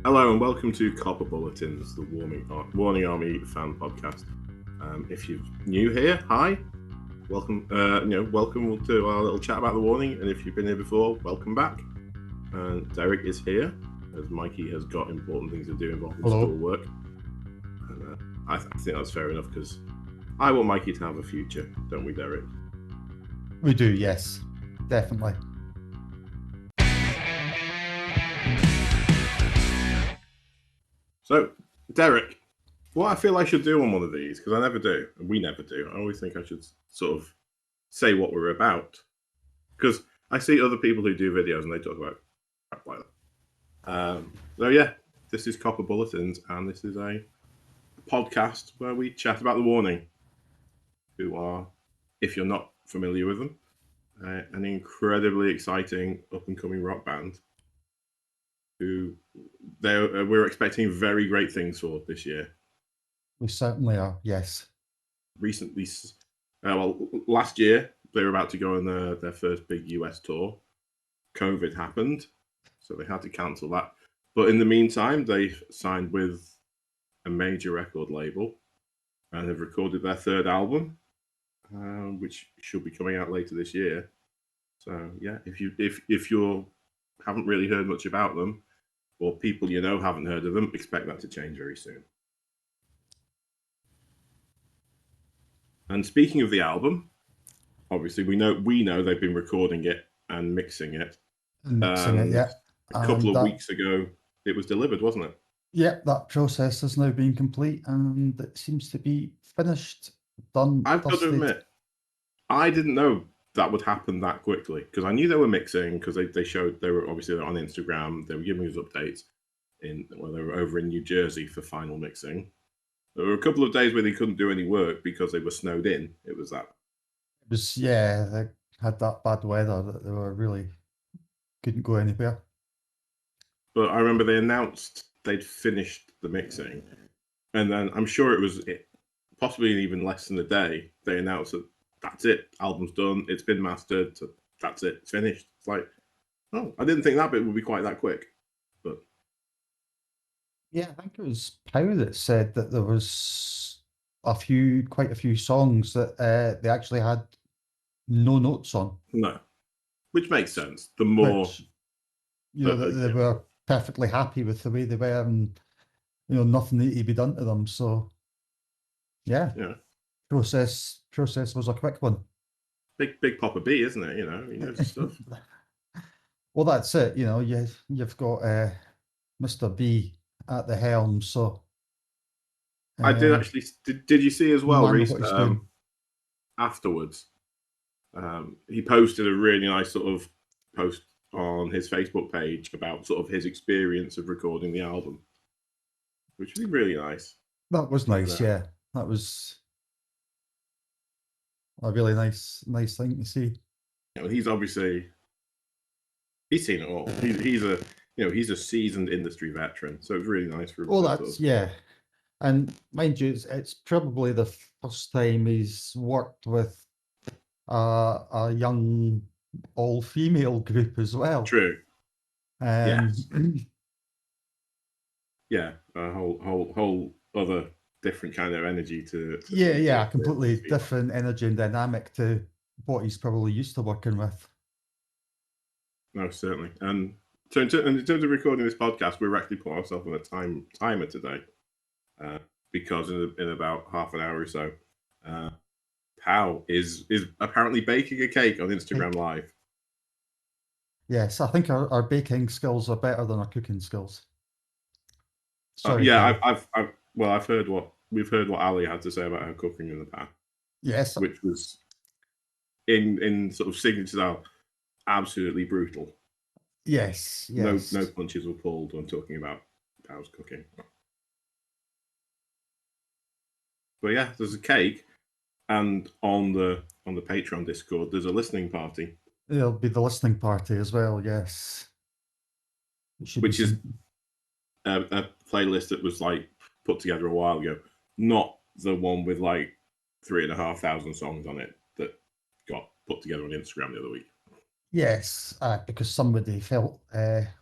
Hello and welcome to Copper Bulletins, the Warning Army fan podcast. If you're new here, hi, welcome. Welcome to our little chat about the Warning. And if you've been here before, welcome back. Derek is here, as Mikey has got important things to do involving Hello. schoolwork. And I think that's fair enough because I want Mikey to have a future, don't we, Derek? We do, yes, definitely. So, Derek, what I feel I should do on one of these, because I never do, and we never do, I always think I should sort of say what we're about. Because I see other people who do videos and they talk about crap like that. So, yeah, this is Copper Bulletins, and this is a podcast where we chat about the Warning, who are, if you're not familiar with them, an incredibly exciting up-and-coming rock band who we're expecting very great things for this year. We certainly are, yes. Recently, last year, they were about to go on their first big US tour. COVID happened, so they had to cancel that. But in the meantime, they've signed with a major record label and have recorded their third album, which should be coming out later this year. So yeah, if you haven't really heard much about them, or people you know haven't heard of them, expect that to change very soon. And speaking of the album, obviously we know they've been recording it and mixing it. Yeah. A couple of weeks ago, it was delivered, wasn't it? Yeah, that process has now been complete and it seems to be finished, done. I've got to admit, I didn't know that would happen that quickly because I knew they were mixing because they were obviously on Instagram. They were giving us updates they were over in New Jersey for final mixing. There were a couple of days where they couldn't do any work because they were snowed in. It was that. They had that bad weather that they were really couldn't go anywhere. But I remember they announced they'd finished the mixing, and then I'm sure it was possibly even less than a day. They announced that that's it, album's done, it's been mastered, so that's it, it's finished. It's like, oh, I didn't think that bit would be quite that quick. But yeah, I think it was Pow that said that there was quite a few songs that they actually had no notes on. No, which makes sense. The more they were perfectly happy with the way they were, and nothing needed to be done to them. So yeah. Process was a quick one. Big Papa B, isn't it? He knows stuff. Well, that's it. You've got Mr. B at the helm. So I did actually. Did you see as well, Reese? Afterwards, he posted a really nice sort of post on his Facebook page about sort of his experience of recording the album, which was really nice. That was nice, yeah. That was a really nice thing to see. He's obviously seen it all. He's a seasoned industry veteran, so it's really nice for him. Well, that's and mind you, it's probably the first time he's worked with a young all-female group as well. True. Yes. Yeah, a whole other different kind of energy to a completely different energy and dynamic to what he's probably used to working with. No, certainly. And so in terms of recording this podcast, we're actually putting ourselves on a timer today, because in about half an hour or so, Pow is apparently baking a cake on Instagram Live. Yes, I think our baking skills are better than our cooking skills. Sorry. I've heard what Ali had to say about her cooking in the past. Yes, which was in sort of signature style, absolutely brutal. Yes. No punches were pulled when talking about Pow's cooking. But yeah, there's a cake, and on the Patreon Discord, there's a listening party. There'll be the listening party as well. Yes, which is a playlist that was like put together a while ago, not the one with like 3,500 songs on it that got put together on Instagram the other week. Yes, because somebody felt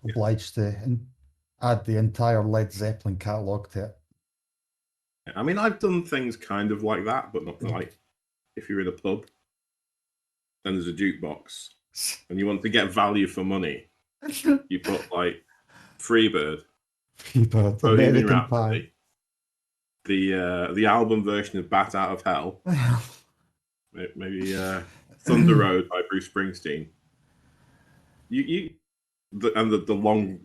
obliged to add the entire Led Zeppelin catalogue to it. I mean, I've done things kind of like that, but not like if you're in a pub and there's a jukebox and you want to get value for money, you put like Freebird, Bohemian American Pie. Rhapsody, the album version of Bat Out of Hell, maybe Thunder Road by Bruce Springsteen. The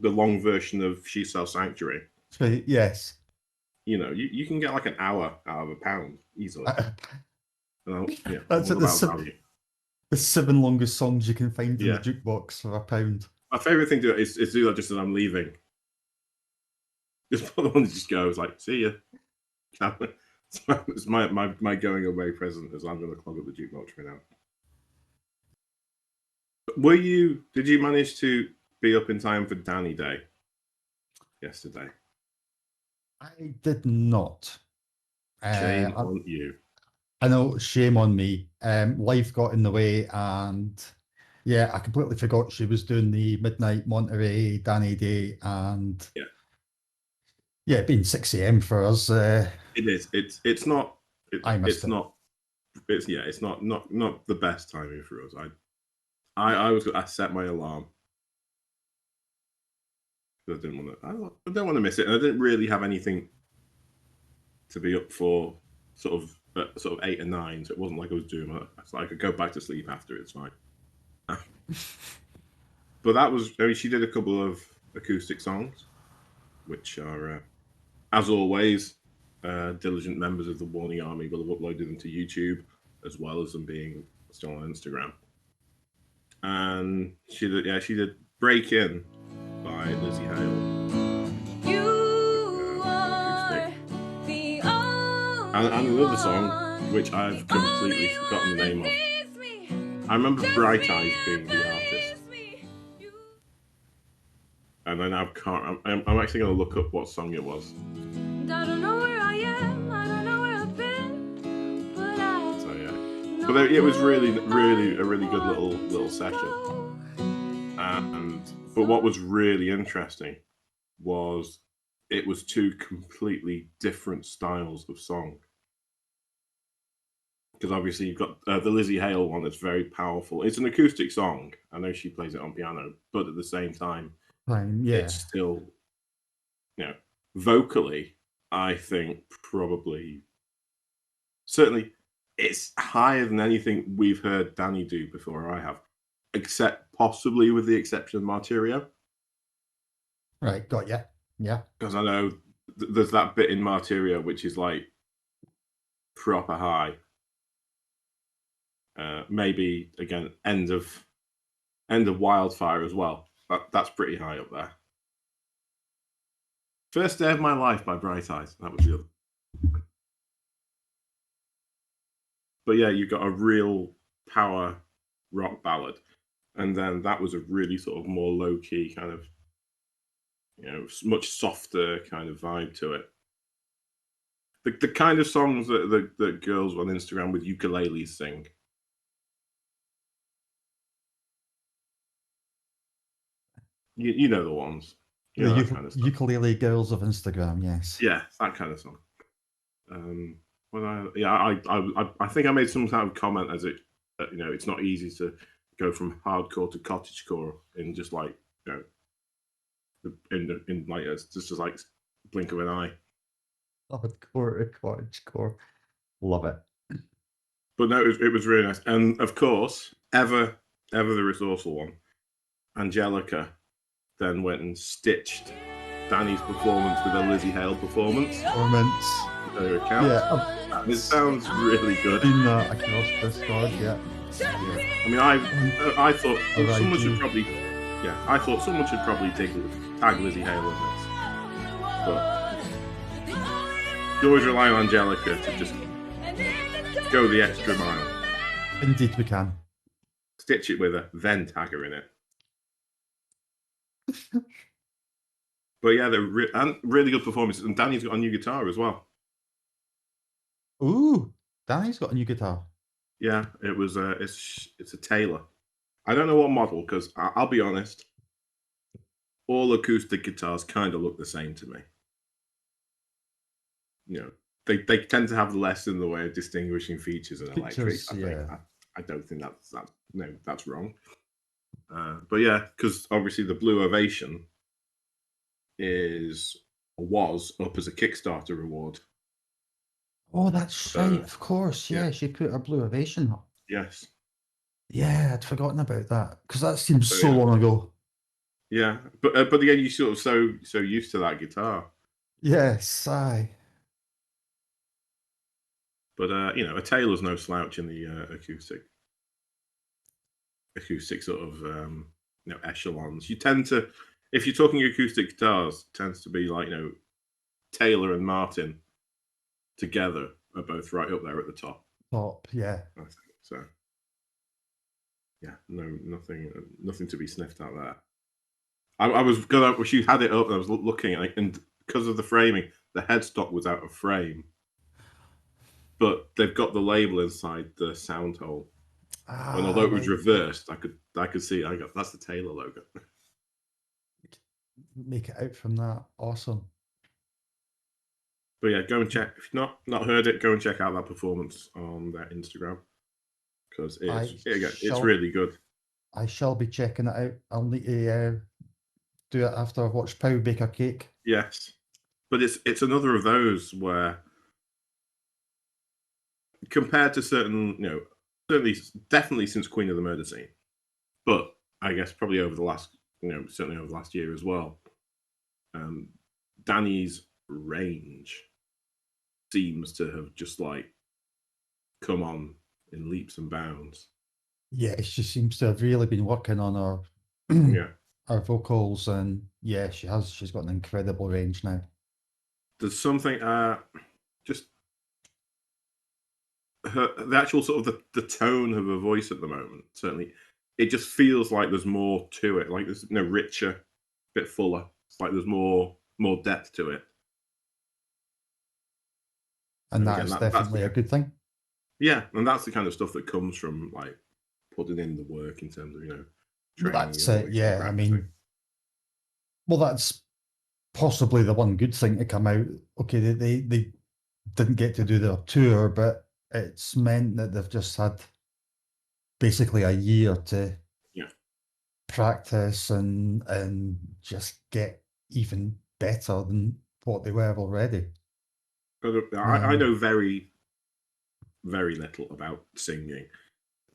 long version of She Sells Sanctuary. Yes. You know, you can get like an hour out of £1 easily. Yeah, that's all about value. The 7 longest songs you can find in the jukebox for £1. My favourite thing to do is do that just as I'm leaving. Just put the one that just goes like, "See ya." It's my going away present, is I'm going to clog up the jukebox for now. Did you manage to be up in time for Dany Day yesterday? I did not. Shame on you. I know, shame on me. Life got in the way, and yeah, I completely forgot she was doing the midnight Monterey Dany Day, and yeah, it being 6 a.m. for us. It is. It's not. I missed it's it. not. It's not the best timing for us. I set my alarm. I don't want to miss it, and I didn't really have anything to be up for sort of 8 or 9, so it wasn't like I was doing it. So I could go back to sleep after. It's fine. But that was, I mean, she did a couple of acoustic songs, which are, as always, diligent members of the Warning Army will have uploaded them to YouTube, as well as them being still on Instagram. And she did Break In by Lizzie Hale. And another song, which I've completely forgotten the name of. I remember Bright Eyes being the artist. And I now can't. I'm actually going to look up what song it was. I don't know where I am. I don't know where I've been. But it was really a really good little session. But what was really interesting was it was 2 completely different styles of song. Because obviously you've got the Lizzie Hale one that's very powerful. It's an acoustic song. I know she plays it on piano, but at the same time, it's still, vocally, I think probably, certainly, it's higher than anything we've heard Dany do before. I have, except possibly with the exception of Martyrio. Right, got you. Yeah. Because I know there's that bit in Martyrio which is like proper high. Maybe again end of Wildfire as well. That's pretty high up there. First Day of My Life by Bright Eyes. That was the other. But yeah, you got a real power rock ballad, and then that was a really sort of more low key kind of, much softer kind of vibe to it. The kind of songs that the girls on Instagram with ukuleles sing. You know the ones. The kind of ukulele girls of Instagram, yes. Yeah, that kind of song. I think I made some kind of comment as it, it's not easy to go from hardcore to cottagecore in just like, in like just like blink of an eye. Hardcore, cottagecore, love it. But no, it was really nice, and of course, ever the resourceful one, Angelica, then went and stitched Dany's performance with a Lizzie Hale performance. Her account. Yeah, it sounds really good. In across Discord, yeah. I mean, I thought someone should probably, tag Lizzie Hale in this, but you always rely on Angelica to just go the extra mile. Indeed, we can. Stitch it with her, then tag her in it. But yeah, they're really good performances, and Dany's got a new guitar as well. Ooh, Dany's got a new guitar. Yeah, it was it's a Taylor. I don't know what model, because I'll be honest, all acoustic guitars kind of look the same to me. You know, they tend to have less in the way of distinguishing features than electrics. I think. I don't think that's wrong. But yeah, because obviously the Blue Ovation was up as a Kickstarter reward. Oh, that's right. Of course. Yeah, she put her Blue Ovation up. Yes. Yeah, I'd forgotten about that because that seems so yeah. long ago. Yeah, but again, you sort of so used to that guitar. Yes, aye. But a Taylor's no slouch in the acoustic sort of echelons. You tend to, if you're talking acoustic guitars, it tends to be like Taylor and Martin together are both right up there at the top. Yeah. I think so. Yeah, nothing to be sniffed at there. I was gonna. She had it up, and I was looking at it, and because of the framing, the headstock was out of frame. But they've got the label inside the sound hole, and although it was reversed, I could see. That's the Taylor logo. Make it out from that. Awesome. But yeah, go and check. If you've not heard it, go and check out that performance on their Instagram because it's really good. I shall be checking it out. I'll need to do it after I've watched Pow bake a cake. Yes, but it's another of those where, compared to certain, definitely since Queen of the Murder Scene, but I guess probably over the last, certainly over the last year as well, Dany's range seems to have just come on in leaps and bounds. Yeah, she seems to have really been working on her her vocals, and yeah, she's got an incredible range now. There's something just the actual sort of the tone of her voice at the moment, certainly it just feels like there's more to it, like there's richer, a bit fuller. It's like there's more depth to it. And that's definitely a good thing. Yeah, and that's the kind of stuff that comes from putting in the work in terms of training. That's it. Yeah, I mean, well, that's possibly the one good thing to come out. Okay, they didn't get to do their tour, but it's meant that they've just had basically a year to practice and just get even better than what they were already. I know very, very little about singing,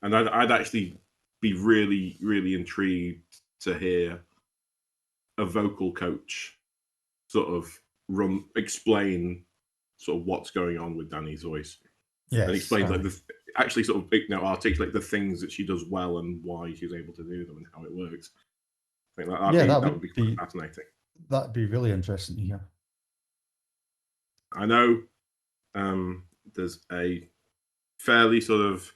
and I'd actually be really, really intrigued to hear a vocal coach sort of explain sort of what's going on with Dany's voice. Yes, and explain actually sort of articulate the things that she does well and why she's able to do them and how it works. I think that would be quite fascinating. That'd be really interesting to hear. I know there's a fairly sort of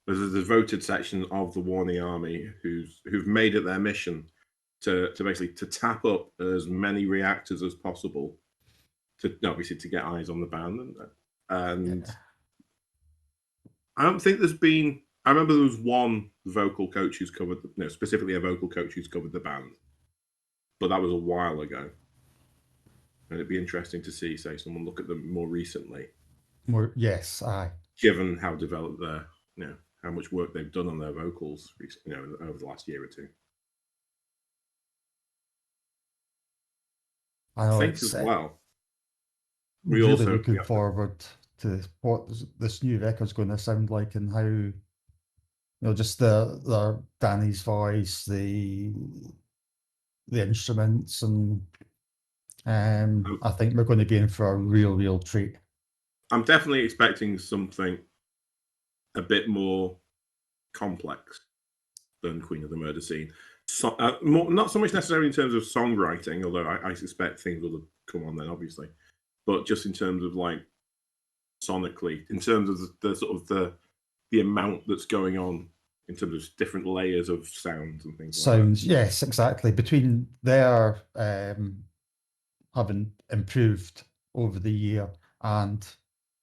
there's a devoted section of the Warning Army who've made it their mission to basically to tap up as many reactors as possible to obviously to get eyes on the band and I don't think there's been. I remember there was one vocal coach who's covered, specifically a vocal coach who's covered the band, but that was a while ago. And it'd be interesting to see, say, someone look at them more recently. Yes, aye. Given how developed their, how much work they've done on their vocals, over the last year or two. I think as well. We really also looking forward to what this new record's going to sound like and how, just the Dany's voice, the instruments, and I think we're going to be in for a real treat. I'm definitely expecting something a bit more complex than Queen of the Murder Scene. So, not so much necessarily in terms of songwriting, although I suspect things will come on then, obviously, but just in terms of sonically, in terms of the sort of the amount that's going on in terms of different layers of sounds and things. Sounds, yes, exactly. Between their having improved over the year, and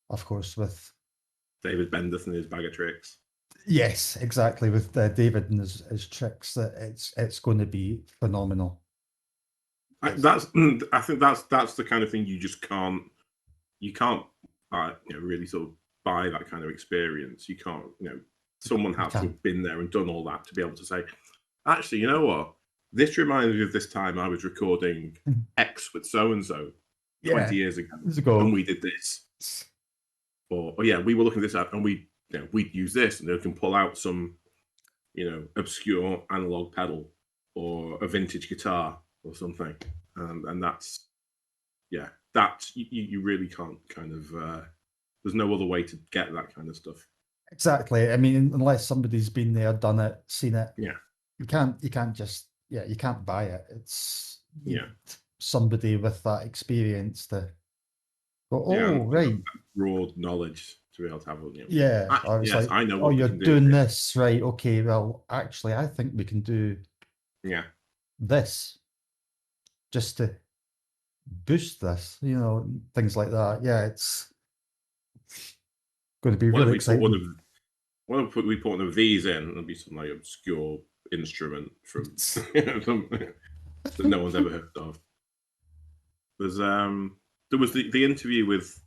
of course with David Bendeth and his bag of tricks. Yes, exactly. With David and his tricks, that it's going to be phenomenal. I think that's the kind of thing you just can't really sort of buy that kind of experience. You can't, someone has to can't. have been there and done all that to be able to say, actually, you know what? This reminds me of this time I was recording X with so and so 20 years ago, and we did this. Or yeah, we were looking this up, and we'd use this, and they can pull out some, obscure analog pedal or a vintage guitar or something, and that's you really can't kind of. There's no other way to get that kind of stuff. Exactly. I mean, unless somebody's been there, done it, seen it. Yeah. You can't just you can't buy it. It's somebody with that experience to go, right. Broad knowledge to be able to have it. Yeah. I know oh, what you're doing this, right? Okay, well, actually, I think we can do this just to boost this, things like that. Yeah, it's going to be really exciting. What if we put one of these in? It'll be some like obscure instrument from that no one's ever heard of. There was the interview with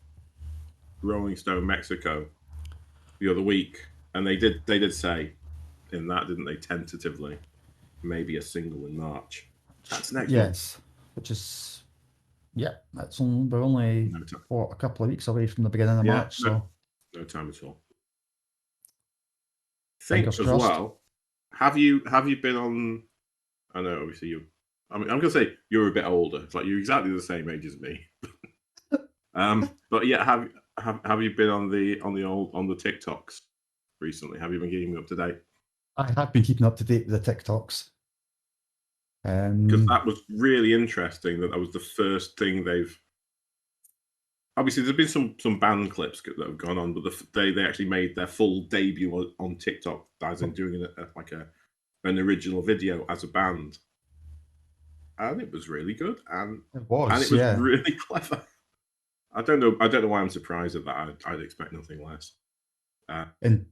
Rolling Stone Mexico the other week, and they did say in that, didn't they, tentatively, maybe a single in March. That's next month. Which is that's we're only a couple of weeks away from the beginning of March, so no time at all. Fingers as crossed. well. Have you been on? I know, obviously you. I mean, I'm gonna say you're a bit older. It's like you're exactly the same age as me. But yeah, have you been on the TikToks recently? Have you been keeping up to date? I have been keeping up to date with the TikToks. Because that was really interesting. That was the first thing they've. Obviously, there's been some band clips that have gone on, but they actually made their full debut on TikTok, as in doing an original video as a band, and it was really good, and it was really clever. I don't know why I'm surprised at that. I'd expect nothing less. It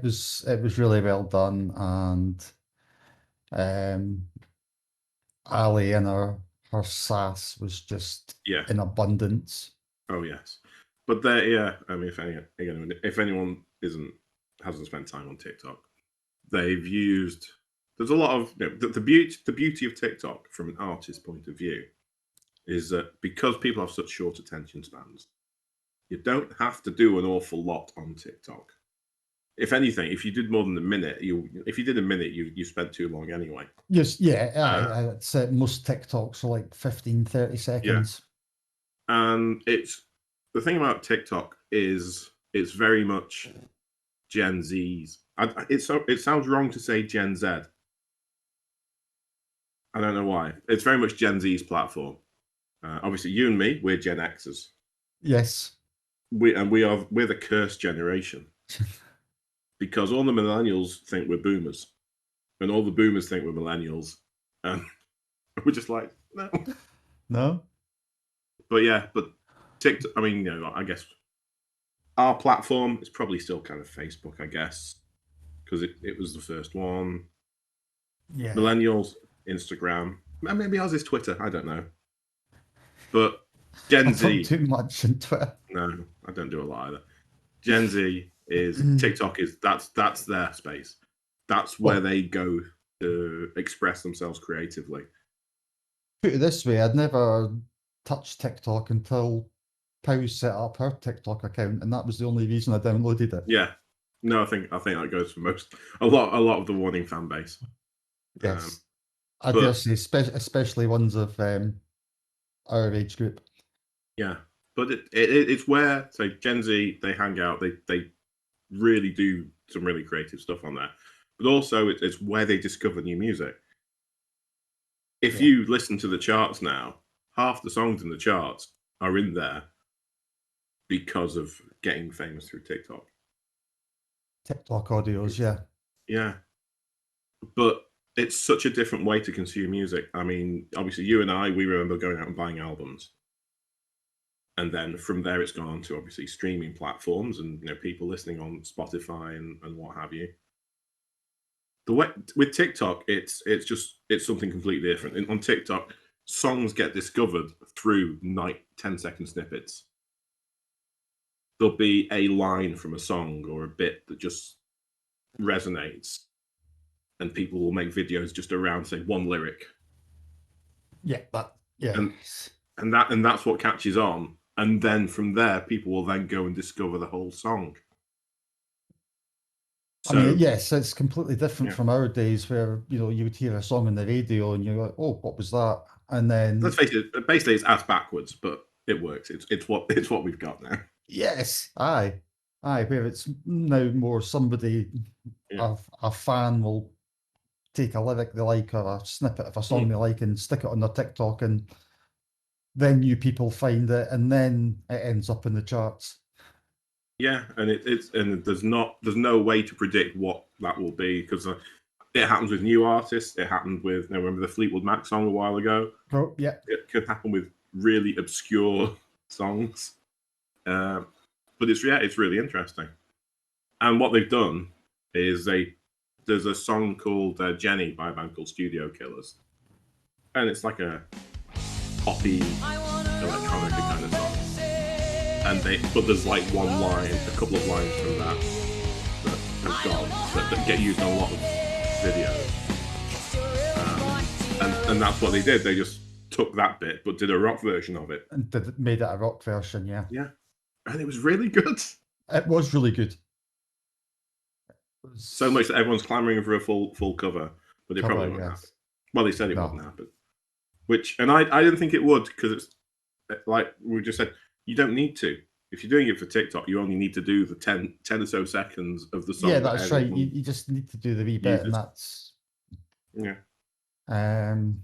was really well done, and Ali and her sass was just in abundance. Oh yes, but I mean, if anyone hasn't spent time on TikTok, they've used. There's a lot of the beauty of TikTok from an artist point of view is that because people have such short attention spans, you don't have to do an awful lot on TikTok. If anything, if you did more than a minute, if you did a minute, you spent too long anyway. Yes, it's most TikToks are like 15, 30 seconds. Yeah. And the thing about TikTok is it's very much Gen Z's. It sounds wrong to say Gen Z. I don't know why. It's very much Gen Z's platform. Obviously, you and me, we're Gen Xers. Yes. We're the cursed generation. Because all the millennials think we're boomers, and all the boomers think we're millennials, and we're just like, no. But TikTok. I mean, I guess our platform is probably still kind of Facebook, I guess, because it was the first one. Yeah. Millennials, Instagram, maybe ours is Twitter. I don't know, but Gen Z. I don't do much on Twitter. No, I don't do a lot either. Gen Z is TikTok that's their space. That's where they go to express themselves creatively. Put it this way, I'd never touched TikTok until Pau set up her TikTok account, and that was the only reason I downloaded it. Yeah, no, I think that goes for a lot of the Warning fan base. Yes, I dare say, especially ones of our age group. Yeah, but it's where Gen Z, they hang out, they really do some really creative stuff on there, but also it's where they discover new music. If you listen to the charts now, half the songs in the charts are in there because of getting famous through TikTok. TikTok audios, yeah, but it's such a different way to consume music. I mean, obviously, you and I, we remember going out and buying albums. And then from there, it's gone on to obviously streaming platforms and people listening on Spotify and what have you. the way with TikTok, it's something completely different. On TikTok, songs get discovered through 10-second snippets. There'll be a line from a song or a bit that just resonates, and people will make videos just around, say, one lyric. Yeah, and that's what catches on, and then from there, people will then go and discover the whole song. So, I mean, yes, it's completely different from our days where, you would hear a song on the radio and you're like, oh, what was that? And then let's face it, basically it's ass backwards, but it works. It's what we've got now. Yes, aye, where it's now more somebody, a fan will take a lyric they like or a snippet of a song they like and stick it on their TikTok, and then new people find it, and then it ends up in the charts. Yeah, and there's no way to predict what that will be, because it happens with new artists. It happened with, remember the Fleetwood Mac song a while ago? Oh, yeah. It could happen with really obscure songs. But it's really interesting. And what they've done is there's a song called Jenny by a band called Studio Killers, and it's like a poppy electronic kind of song. But there's like one line, a couple of lines from that have gone that get used on a lot of videos, and that's what they did. They just took that bit but did a rock version of it and made it a rock version. Yeah, and it was really good. It was really good. So much that everyone's clamoring for a full cover, but it probably won't happen. Well, they said it wouldn't happen, and I didn't think it would, because it's like we just said, you don't need to. If you're doing it for TikTok, you only need to do the 10 or so seconds of the song. Yeah, that's right. You just need to do the wee bit, and that's and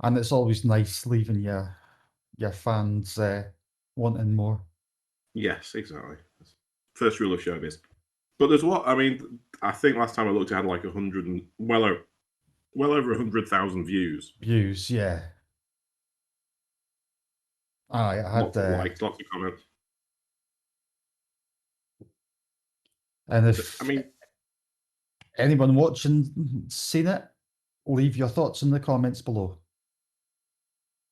it's always nice leaving your fans wanting more. Yes, exactly. First rule of showbiz. But there's I think last time I looked, it had like 100 and well over 100,000 views. Views, yeah. I had lots of likes, lots of comments. And if anyone watching seen it, leave your thoughts in the comments below.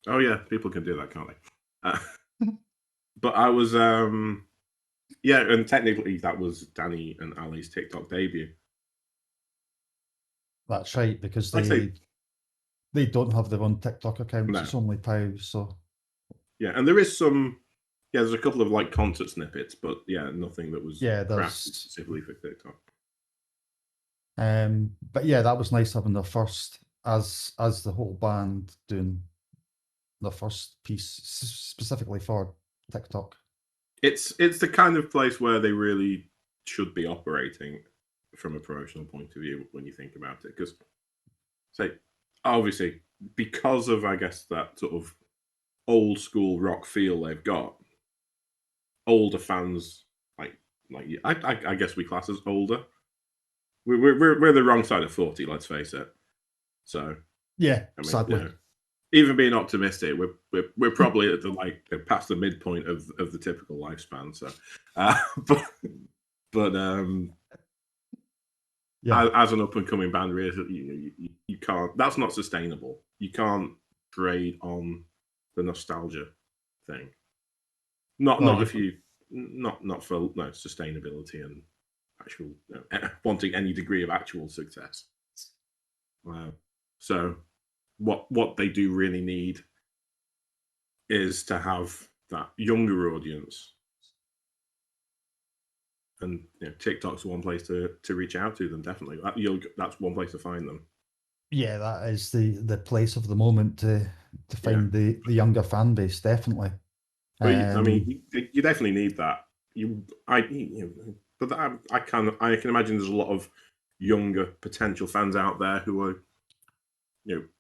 Oh yeah, people can do that, can't they? But I was and technically that was Dany and Ali's TikTok debut. That's right, because they don't have their own TikTok accounts. No. It's only Pow's, so yeah. And there is there's a couple of like concert snippets, but nothing that was crafted specifically for TikTok. But yeah, that was nice having the first as the whole band doing the first piece specifically for TikTok. It's the kind of place where they really should be operating from a promotional point of view when you think about it, because obviously because of, I guess, that sort of old school rock feel they've got, older fans like I guess we class as older. We're the wrong side of 40, let's face it. So yeah, sadly. Even being optimistic, we're probably at the past the midpoint of the typical lifespan. So, but as an up and coming band, really, you can't. That's not sustainable. You can't trade on the nostalgia thing. Not for sustainability and actual wanting any degree of actual success. So what they do really need is to have that younger audience, and TikTok's one place to reach out to them. Definitely, that's one place to find them. Yeah, that is the place of the moment to find the younger fan base. Definitely. I mean, you definitely need that. But I can imagine there's a lot of younger potential fans out there who are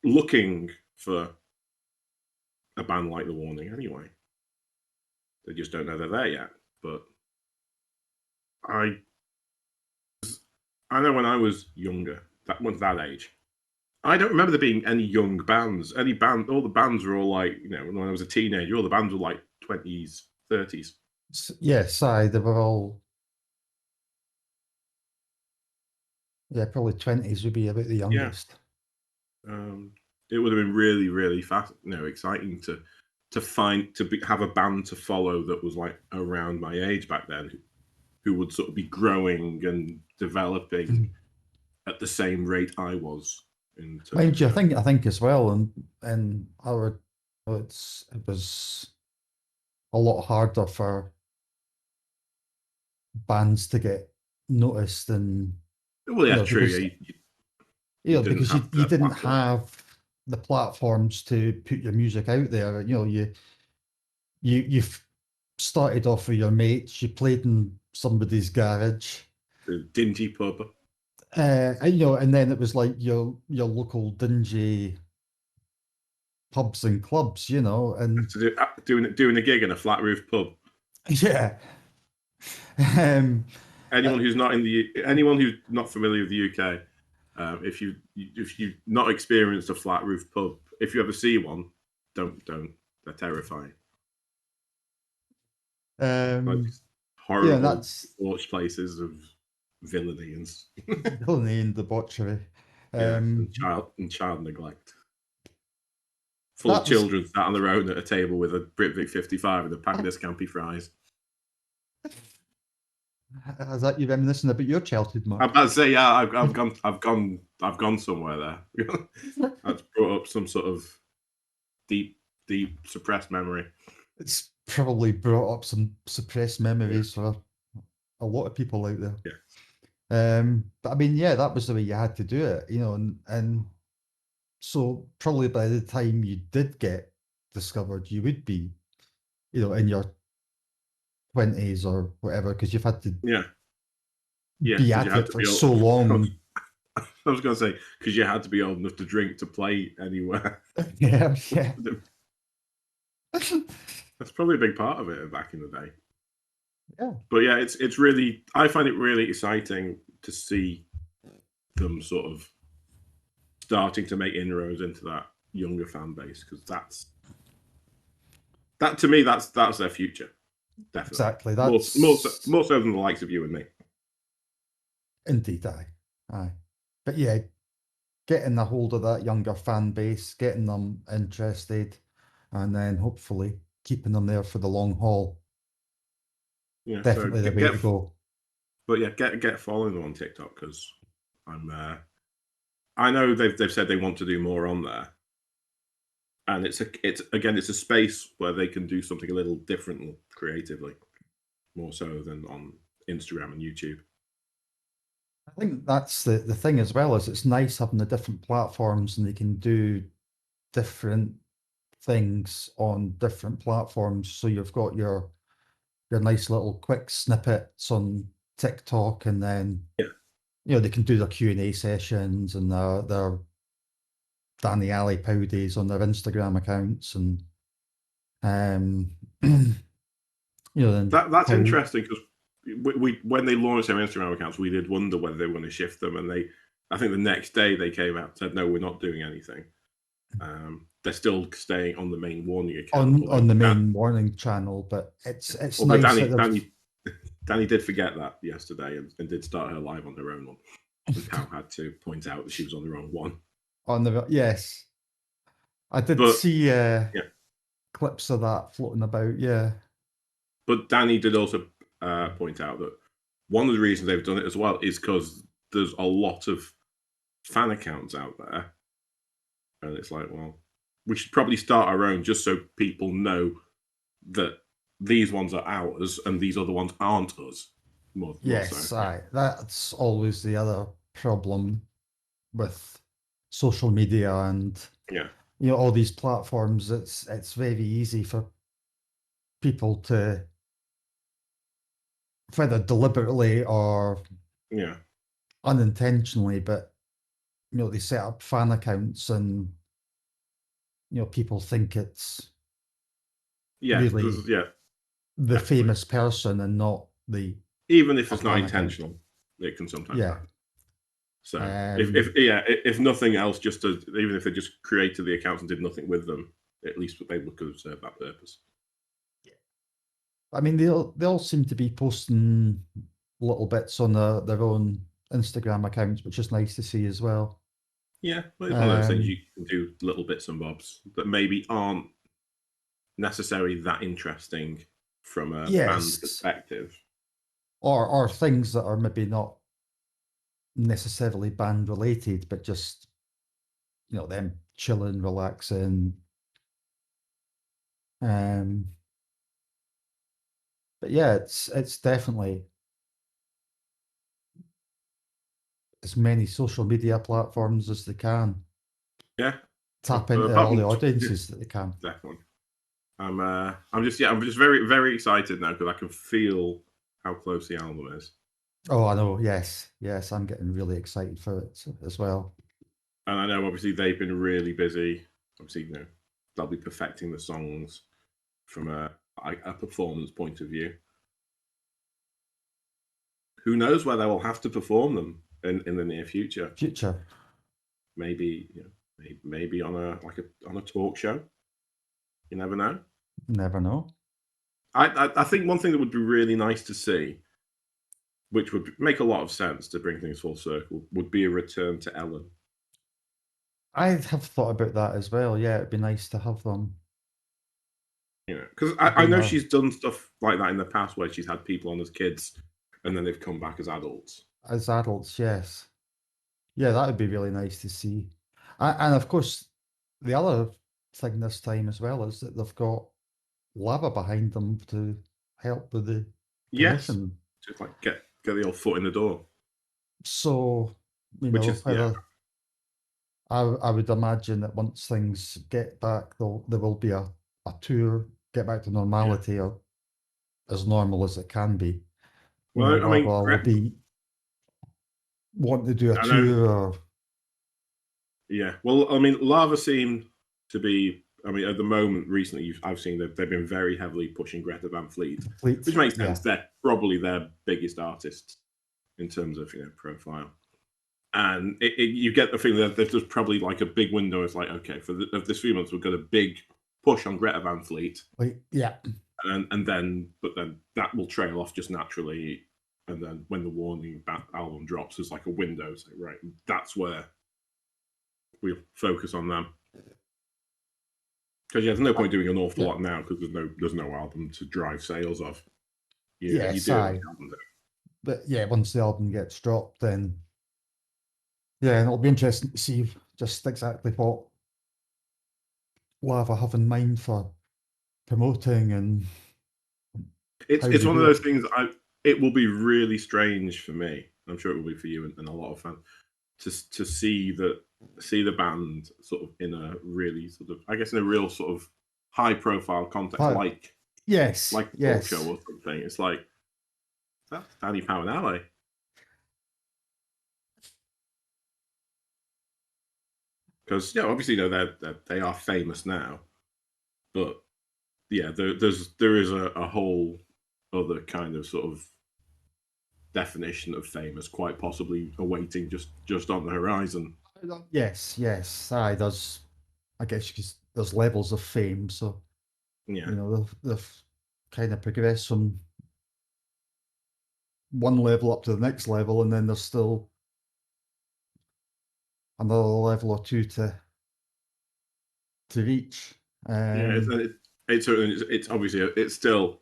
looking for a band like The Warning anyway. They just don't know they're there yet. But I know when I was younger, that age, I don't remember there being any young bands. All the bands were all like, when I was a teenager, all the bands were like 20s, 30s. Yes, they were all. Yeah, probably 20s would be about the youngest. It would have been really, really exciting to have a band to follow that was like around my age back then, who would sort of be growing and developing at the same rate I was. In terms Mind you, of, I think as well, and our it was a lot harder for bands to get noticed and well, yeah, true. because Yeah, you didn't because have you the didn't platform. have the platforms to put your music out there. You've started off with your mates, you played in somebody's garage. The dingy pub. And then it was like your local dingy pubs and clubs, and To doing a gig in a flat roof pub. yeah. Um, Anyone who's not familiar with the UK, if you've not experienced a flat roof pub, if you ever see one, don't. They're terrifying. Like um, yeah, horrible that's debauched places of villainy and villainy and debauchery. yeah, Um, and child neglect. Full of that was children sat on their own at a table with a Britvic 55 and a packet of Scampi fries. Is that you reminiscing about your childhood, I'm Mark? about to say, yeah, I've gone somewhere there. That's brought up some sort of deep suppressed memory. It's probably brought up some suppressed memories for a lot of people out there. Yeah. But I mean, yeah, that was the way you had to do it, and so probably by the time you did get discovered, you would be, in your 20s or whatever, because you've had to Yeah. be Because you at had it to for be so old. long. I was going to say, because you had to be old enough to drink to play anywhere. Yeah, yeah. That's probably a big part of it back in the day. Yeah. But yeah, it's really, I find it really exciting to see them sort of starting to make inroads into that younger fan base, because that to me that's their future, definitely. Exactly. More so than the likes of you and me. Indeed, aye. But yeah, getting a hold of that younger fan base, getting them interested, and then hopefully keeping them there for the long haul. Yeah, Definitely so the way to go. But yeah, get following them on TikTok, because I know they've said they want to do more on there, and it's a space where they can do something a little different creatively, more so than on Instagram and YouTube. I think that's the thing as well, is it's nice having the different platforms and they can do different things on different platforms. So you've got your nice little quick snippets on TikTok, and then they can do their Q&A sessions and their Danny Alley Pow days on their Instagram accounts, and then That's how interesting, because we when they launched their Instagram accounts, we did wonder whether they were going to shift them, and I think the next day they came out and said, no, we're not doing anything. They're still staying on the main warning account. on the main warning channel, but it's although nice that Dany did forget that yesterday and did start her live on her own one. And Pal had to point out that she was on the wrong one. yes, I did see clips of that floating about. Yeah, but Dany did also point out that one of the reasons they've done it as well is because there's a lot of fan accounts out there, and it's like, well, we should probably start our own, just so people know that these ones are ours and these other ones aren't us. More so. That's always the other problem with social media and all these platforms. It's very easy for people to, whether deliberately or unintentionally, but they set up fan accounts, and people think it's really the famous person and not the even if it's not intentional, it can sometimes happen. So if nothing else, even if they just created the accounts and did nothing with them, at least they could have served that purpose. I mean, they all seem to be posting little bits on their own Instagram accounts, which is nice to see as well. Yeah, well, it's one of those things Um, you can do little bits and bobs that maybe aren't necessarily that interesting from a band Yes, perspective. or things that are maybe not necessarily band related, but just them chilling, relaxing. Um, but yeah, it's definitely as many social media platforms as they can. Yeah, Tap but into apart all from the audiences that they can. definitely, I'm just very excited now because I can feel how close the album is, Oh, I know. Yes, yes, I'm getting really excited for it as well. and I know obviously they've been really busy. Obviously, they'll be perfecting the songs from a performance point of view. Who knows where they will have to perform them in the near future? Future, Maybe maybe on a talk show. You never know. never know. I think one thing that would be really nice to see, which would make a lot of sense to bring things full circle, would be a return to Ellen. I have thought about that as well. Yeah, it'd be nice to have them Because I doing know a she's done stuff like that in the past where she's had people on as kids and then they've come back as adults. as adults. Yes, yeah, that would be really nice to see. And of course, the other thing this time as well is that they've got lava behind them to help with the Yes, promotion. just like get the old foot in the door, So, which is whether I would imagine that once things get back, there will be a tour, get back to yeah. normality, or as normal as it can be. Well, I mean, Lava will be wanting to do a I know. tour, or Yeah. Well, I mean, Lava seem to be. I mean, at the moment, recently, I've seen that they've been very heavily pushing Greta Van Fleet, which complete. makes Yeah, sense. They're probably their biggest artist in terms of profile, and you get the feeling that there's probably like a big window. It's like, okay, of this few months, we've got a big push on Greta Van Fleet, yeah, and then that will trail off just naturally, and then when the Warning album drops, there's like a window. It's like, right, that's where we'll focus on them. Because there's no point doing an awful yeah, lot now because there's no album to drive sales of. You yes, do it when the album's out. but yeah, once the album gets dropped, then yeah, and it'll be interesting to see just exactly what Lava have in mind for promoting and It's how it's they one of do those it. things. It will be really strange for me. I'm sure it will be for you and a lot of fans to see the band sort of in a really sort of, I guess, in a real sort of high profile context, But yes, like a talk show yes, or something. It's like, that's Danny Powell. Because obviously they are famous now, but yeah, there is a whole other kind of sort of definition of famous, quite possibly awaiting just on the horizon. yes, yes. Aye, I guess there's levels of fame, so Yeah, they've kind of progressed from one level up to the next level, and then there's still another level or two to reach. yeah. It's obviously it's still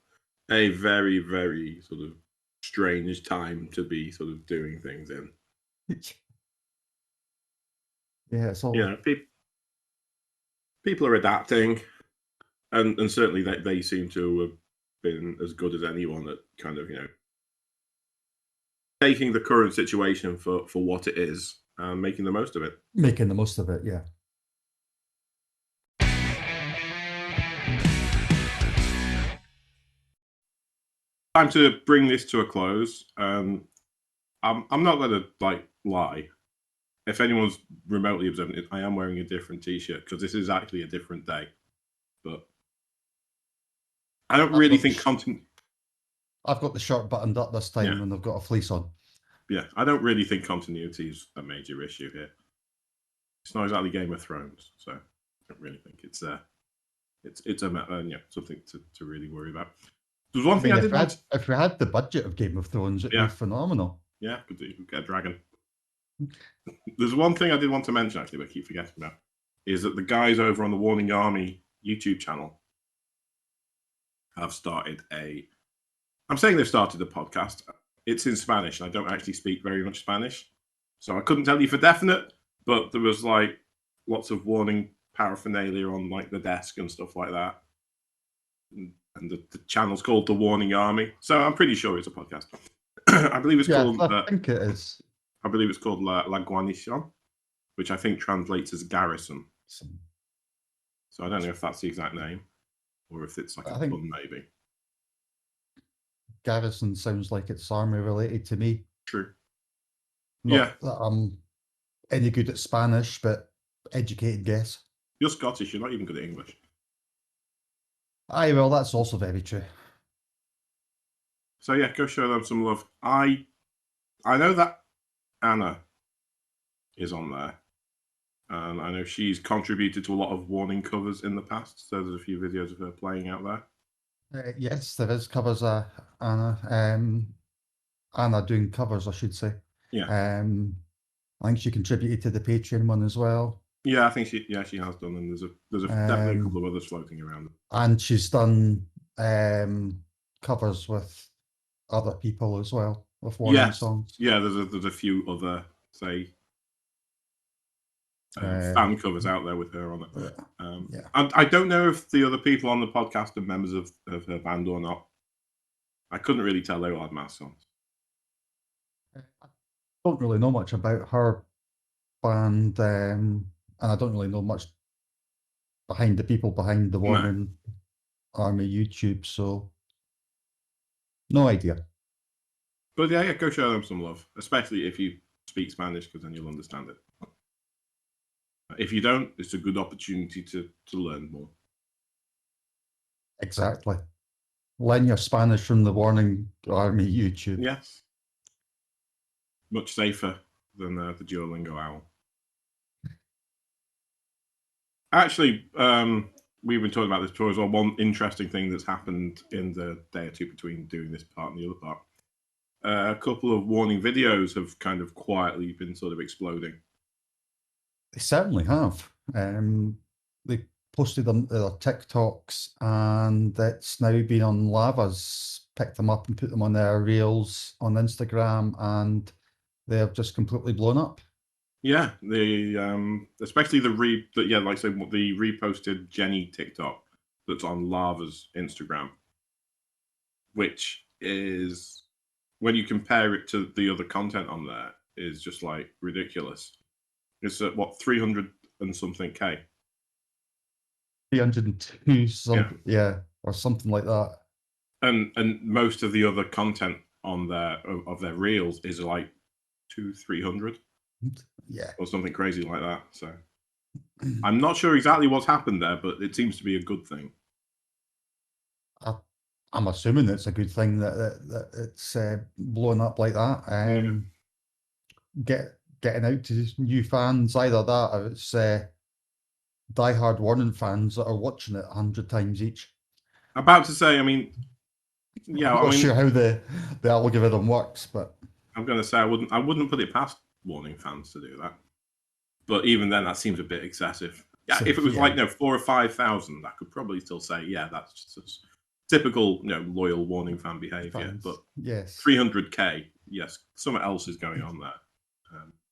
a very very sort of strange time to be sort of doing things in. Yeah, it's all People are adapting, and certainly they seem to have been as good as anyone at kind of taking the current situation for what it is and making the most of it. making the most of it. Yeah. Time to bring this to a close. I'm not going to lie. If anyone's remotely observant, I am wearing a different T-shirt because this is actually a different day. But I don't really think I've got the shirt buttoned up this time, yeah, and I've got a fleece on. yeah. I don't really think continuity is a major issue here. It's not exactly Game of Thrones, so I don't really think it's something to really worry about. There's one I thing mean, I did want. if we had the budget of Game of Thrones, it'd be Yeah, phenomenal. Yeah, could get a dragon. There's one thing I did want to mention, actually, but I keep forgetting about, is that the guys over on the Warning Army YouTube channel have started I'm saying they've started a podcast. It's in Spanish, and I don't actually speak very much Spanish, so I couldn't tell you for definite, but there was like lots of warning paraphernalia on like the desk and stuff like that. And the channel's called The Warning Army, so I'm pretty sure it's a podcast. I believe it's called. I think it is. I believe it's called La Guarnición, which I think translates as garrison. So I don't know if that's the exact name, or if it's like a pun, maybe. Garrison sounds like it's army related to me. True. Not that I'm any good at Spanish, but educated guess. You're Scottish. You're not even good at English. Aye, well, that's also very true. So yeah, go show them some love. I know that Anna is on there, and I know she's contributed to a lot of warning covers in the past. So there's a few videos of her playing out there. Yes, there is covers. Anna, Anna doing covers, I should say. Yeah. I think she contributed to the Patreon one as well. Yeah, I think she has done, and there's definitely a couple of others floating around. And she's done covers with other people as well, with warning songs. Yeah, there's a few other, say, fan covers out there with her on it. I don't know if the other people on the podcast are members of her band or not. I couldn't really tell. They all had mass songs. I don't really know much about her band, and I don't really know much behind the people behind the Warning Army YouTube, so no idea. But yeah, go show them some love, especially if you speak Spanish, because then you'll understand it. If you don't, it's a good opportunity to learn more. Exactly. Learn your Spanish from the Warning Army YouTube. Yes. Much safer than the Duolingo owl. Actually, we've been talking about this before as well. One interesting thing that's happened in the day or two between doing this part and the other part. A couple of warning videos have kind of quietly been sort of exploding. They certainly have. They posted them to their TikToks, and it's now been on Lava's picked them up and put them on their reels on Instagram, and they have just completely blown up. Yeah, especially the reposted Jenny TikTok that's on Lava's Instagram, which is, when you compare it to the other content on there, is just like ridiculous. It's at what, 300 and something K? 302 something, yeah, or something like that. And most of the other content on there of their reels is like 200-300. Yeah. Or something crazy like that. So I'm not sure exactly what's happened there, but it seems to be a good thing. I'm assuming it's a good thing that it's blown up like that. Getting out to new fans, either that or it's diehard Warning fans that are watching it 100 times each. About to say, I mean, yeah, I'm not sure how the algorithm works, but I'm going to say I wouldn't put it past Warning fans to do that. But even then, that seems a bit excessive. Yeah, if it was like 4,000 or 5,000, I could probably still say, yeah, that's just typical, loyal Warning fan behavior. Fans. But yes, 300K, yes, something else is going on there.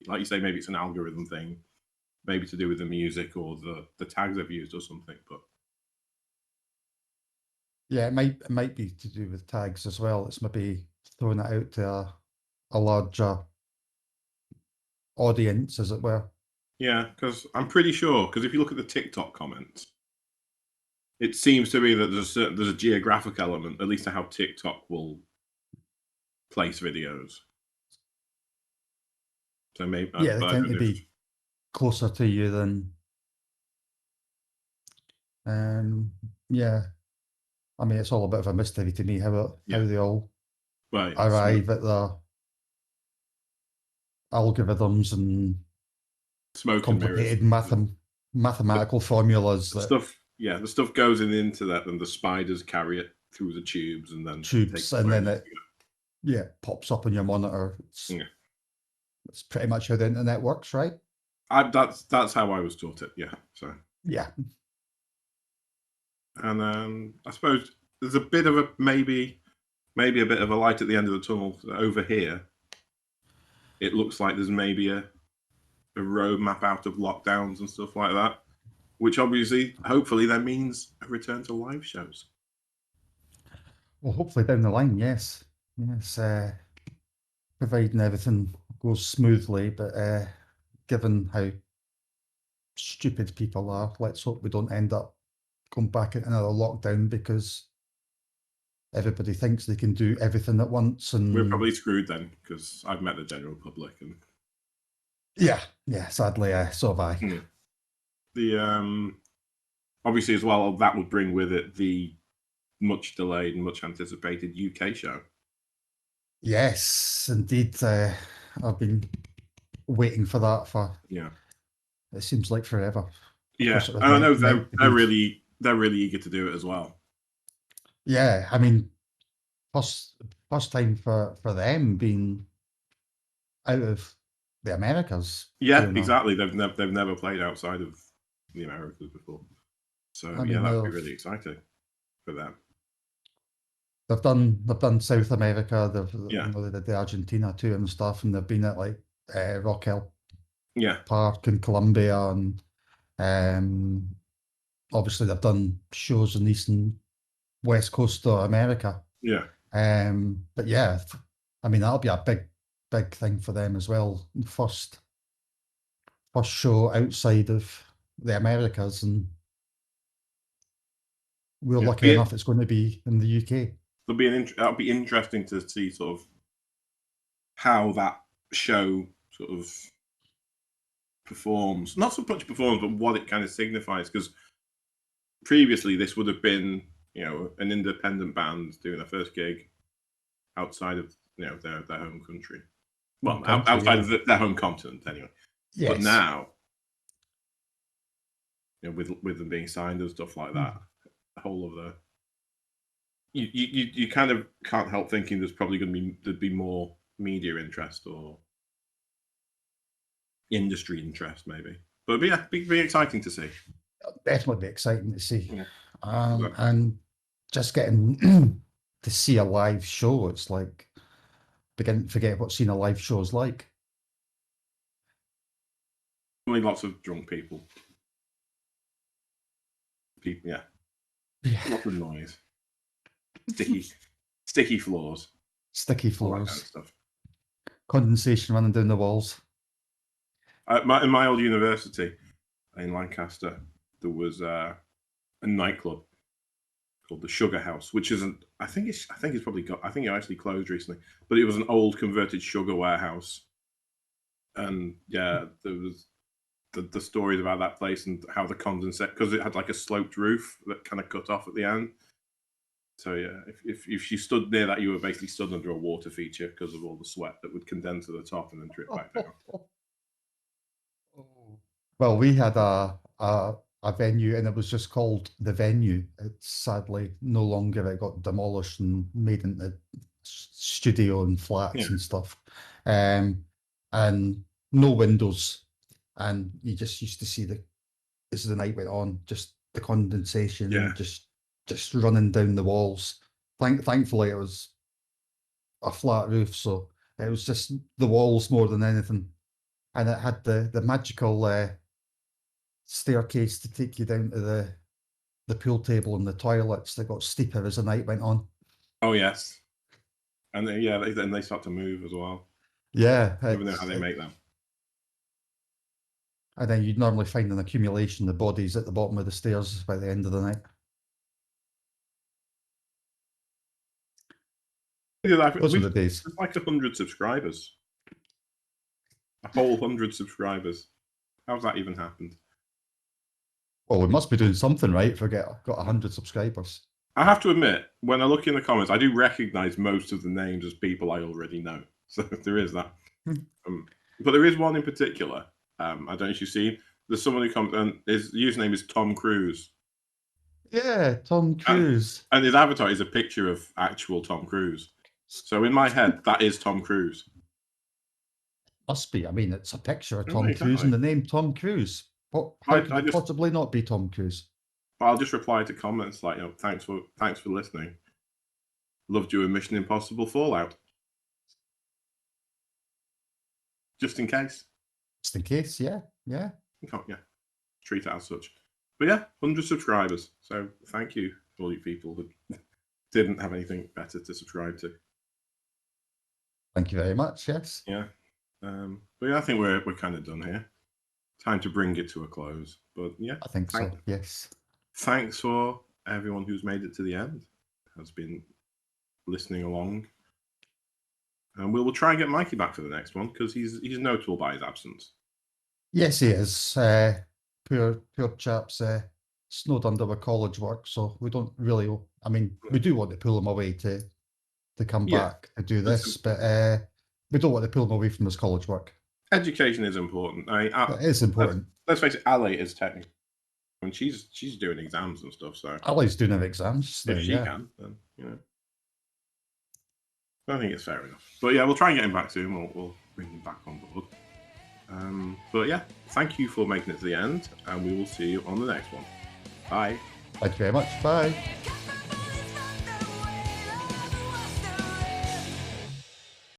Like you say, maybe it's an algorithm thing, maybe to do with the music or the tags they've used or something. But yeah, it might be to do with tags as well. It's maybe throwing it out to a larger audience, as it were. Yeah, because I'm pretty sure, because if you look at the TikTok comments, it seems to be that there's a geographic element, at least to how TikTok will place videos. So maybe they tend to be closer to you than. Yeah, I mean, it's all a bit of a mystery to me how they all arrive at the algorithms and complicated mathematical formulas. The stuff goes into that, and the spiders carry it through the tubes, and then and then Yeah, it pops up on your monitor. Yeah. It's pretty much how the internet works, right? That's how I was taught it. Yeah. So, Yeah. and I suppose there's a bit of a maybe a bit of a light at the end of the tunnel over here. It looks like there's maybe a roadmap out of lockdowns and stuff like that, which obviously, hopefully, that means a return to live shows. Well, hopefully down the line, yes. Yes. Providing everything goes smoothly, but given how stupid people are, let's hope we don't end up going back into another lockdown because everybody thinks they can do everything at once. And We're probably screwed then, because I've met the general public, and yeah, sadly, so have I. yeah. The obviously as well, that would bring with it the much delayed and much anticipated UK show. Yes, indeed. I've been waiting for that for it seems like forever. Yeah, course, it was and I know meant to they're be- really eager to do it as well. Yeah, I mean, first time for them being out of the Americas. Yeah, doing that. exactly. They've never played outside of the Americas before, so I mean, that would be really exciting for them. They've done South America. Yeah. You know, they did the Argentina tour and stuff, and they've been at like Rock Hill Yeah, Park in Colombia, and obviously they've done shows in the East and West Coast of America. yeah, But yeah, I mean that'll be a big thing for them as well. First show outside of the Americas, and we're lucky enough it's going to be in the UK. That'll be interesting to see sort of how that show sort of performs. Not so much performs, but what it kind of signifies. Because previously, this would have been, an independent band doing their first gig outside of, their home country. Well, outside of their home continent, anyway. Yes. But now, with them being signed and stuff like that, the whole of the you kind of can't help thinking there'd be more media interest or industry interest, maybe. But yeah, be exciting to see. Definitely be exciting to see. Yeah. And just getting to see a live show, it's like beginning to forget what seeing a live show is like. Only lots of drunk people. Yeah. Lots of noise. Sticky floors. Sticky All that floors. kind of stuff. Condensation running down the walls. In my old university in Lancaster, there was a nightclub called the Sugar House, which isn't. I think it actually closed recently, but it was an old converted sugar warehouse. And yeah, there was the stories about that place and how the condensate, because it had like a sloped roof that kind of cut off at the end. So yeah, if you stood near that, you were basically stood under a water feature because of all the sweat that would condense to the top and then drip back down. Well, we had a venue, and it was just called The Venue. It's sadly no longer. It got demolished and made into studio and flats and stuff. And no windows. And you just used to see as the night went on, just the condensation just running down the walls. Thankfully, it was a flat roof, so it was just the walls more than anything. And it had the magical staircase to take you down to the pool table and the toilets that got steeper as the night went on. Oh yes, and then they start to move as well. Yeah, I don't know how they make them. And then you'd normally find an accumulation of bodies at the bottom of the stairs by the end of the night. Those were the days. There's like 100 subscribers. A whole 100 subscribers. How's that even happened? Well, we must be doing something right if we got 100 subscribers. I have to admit, when I look in the comments, I do recognise most of the names as people I already know. So there is that. But there is one in particular. I don't know if you've seen. There's someone who comes, and his username is Tom Cruise. Yeah, Tom Cruise. And his avatar is a picture of actual Tom Cruise. So in my head, that is Tom Cruise. Must be. I mean, it's a picture of Oh, Tom Cruise exactly. and the name Tom Cruise. What? How I could it just- possibly not be Tom Cruise? I'll just reply to comments like, thanks for listening. Loved you in Mission Impossible Fallout. Just in case. Just in case, yeah. Yeah. Treat it as such. But yeah, 100 subscribers. So thank you to all you people who didn't have anything better to subscribe to. Thank you very much. Yes. Yeah. But yeah, I think we're kind of done here. Time to bring it to a close. But yeah, I think so. Yes. thanks for everyone who's made it to the end, has been listening along. And we will try and get Mikey back for the next one because he's notable by his absence. Yes, he is. Poor chap's snowed under with college work, so we don't really. I mean, we do want to pull him away to come back to do this, but we don't want to pull him away from his college work. Education is important. It is important. Let's face it, Ali is technically, and she's doing exams and stuff. So Ali's doing her exams. if she can, then I think it's fair enough. But yeah, we'll try and get him back soon. We'll bring him back on board. But yeah, thank you for making it to the end, and we will see you on the next one. Bye. Thank you very much. Bye.